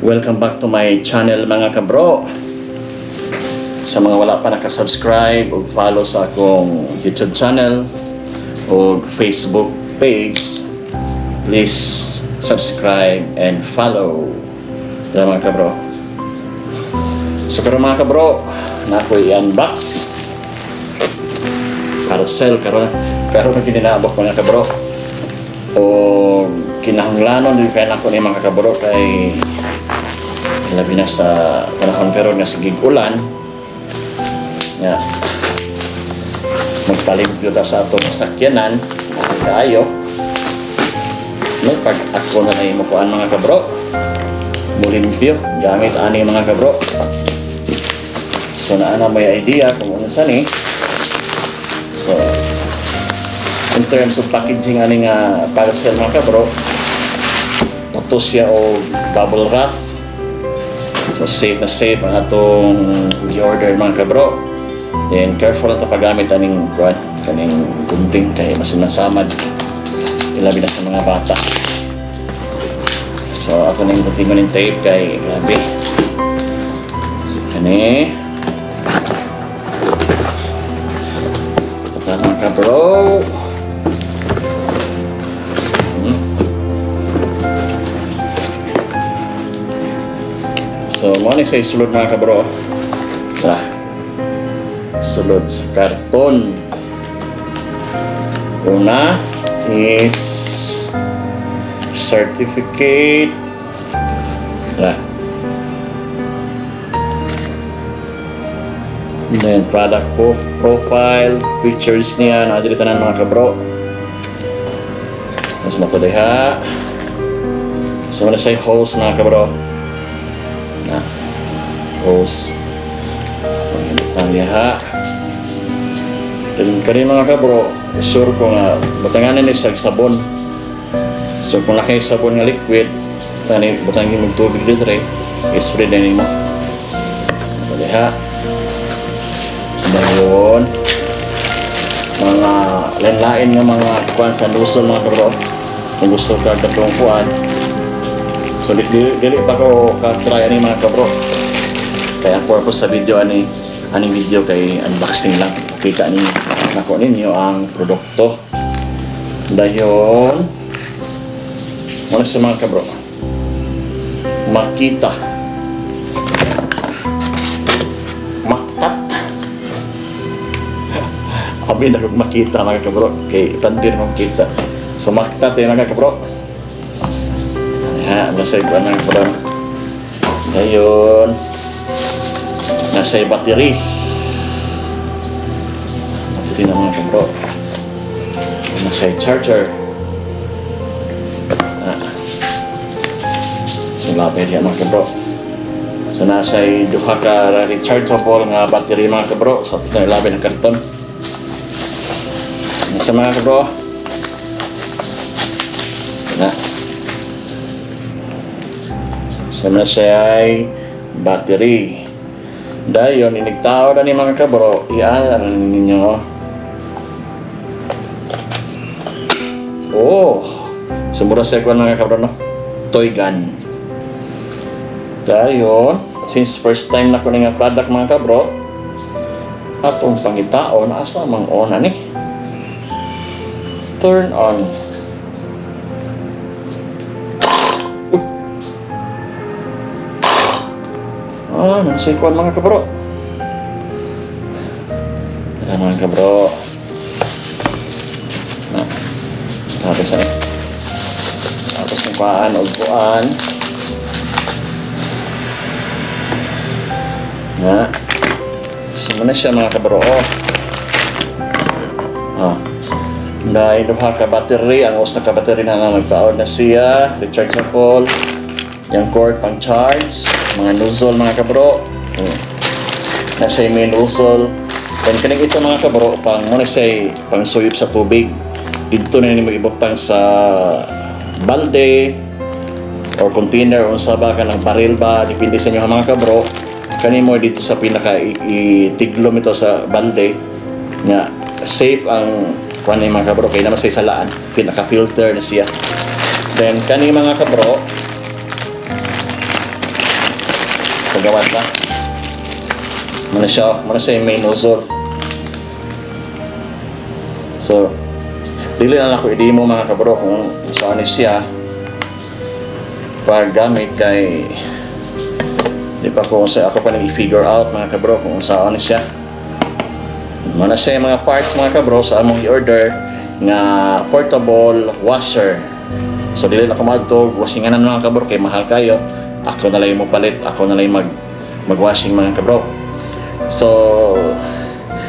Welcome back to my channel mga kabro. Sa mga wala pa nakasubscribe o follow sa akong YouTube channel o Facebook page, please subscribe and follow mga kabro. So pero mga kabro, na ako i-unbox parcel karon na kininaabot mga kabro o kinahanglanon din kaya nako ni mga kabro kay labi na sa panahon karon nga sigig ulan nga magpalimpyo ta sa atong sakyanan kaayo may pag ako na imo kuan mga kabro mulimpyo gamit ani mga kabro. So na may idea kung unsa ni. So in terms of packaging ani nga parcel mga kabro, ito siya o bubble wrap. So safe na safe ang atong i-order mga kabro. Then careful lang ito paggamit aning kaning gunting kay mas nasamad ilabi na sa mga bata. So ato na yung gunting ng tape kay grabe kani ito ka mga kabro. So, mo ni sa sulod mga kabro. Sulod sa karton. Una is certificate. Then product profile, features niya, dito tanan mga kabro. Mas mo to diha. So, muna say host mga kabro. Hose panginitan niya dan kani mga kabro sure ko nga butanganan ni sag sabon. So kung laki sabon nga liquid tani butangin mo tubig dito re i-spray na nimo diha dayon mga lain-lain nga mga kuan sa lusol mga kabro kung gusto ka datong kuan. So dili pa ko ka-try ani mga kabro. Kaya ang purpose sa video aning video kay unboxing lang. Kita ni nako ninyo ang produkto. Dayon muna sa mga kabro. Makita. Maktat. Abi na kung makita mga kabro. Kay tandir mo makita. So maktat mga kabro. Nasa iba ng kabro. Dayon nasa battery na mga kabro, nasa charger. So lapit yan mga kabro. So nasa duha ka rechargeable nga battery mga kabro. So ito na labi ng karton nasa mga kabro na. So nasa ay battery. Dayon inigtao na ni mga kabro, i-aral ninyo. Oh, sumura sa ikuan mga kabro no? Toy gun. Dayon, since first time na ko nga product mga kabro, atong pangitaon asa mang on ani. Turn on. Nasa ikuan mga kabro. Tara mga kabro. Tapos ng kuan o kuan. Simula siya mga kabro. Dahil duha ka battery. Ang usa ka battery na nagtaod na siya. Rechargeable. Yung cord pang charge, mga nozzle mga kabro. Nasa main nozzle. Then kanig ito mga kabro pang pang suyop sa tubig. Dito na nimo ibutang sa balde or container unsa ba ka ng baril ba depende sa inyo mga kabro. Kani mo dito sa pinaka itiglom ito sa balde nga safe ang kuan ni mga kabro kay naman sa salaan pinaka filter na siya. Then kani mga kabro sa gawas na. Muna siya yung main nozzle. So, dili na ako i-demo mga kabro kung saan siya pag gamit kay di pa ko ako pa nang i-figure out mga kabro kung saan siya. Muna siya yung mga parts mga kabro sa among i-order nga portable washer. So dili na ko madtog washinganan mga kabro kay mahal kayo. Ako na lang mo palit, ako na lang mag-washing mga kabro. So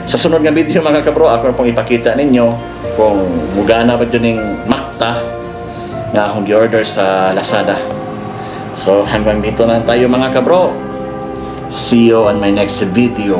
sa sunod nga video mga kabro, ako na pong ipakita ninyo kung mugana ba dyan yung makta nga akong gi-order sa Lazada. So hanggang dito na tayo mga kabro. See you on my next video.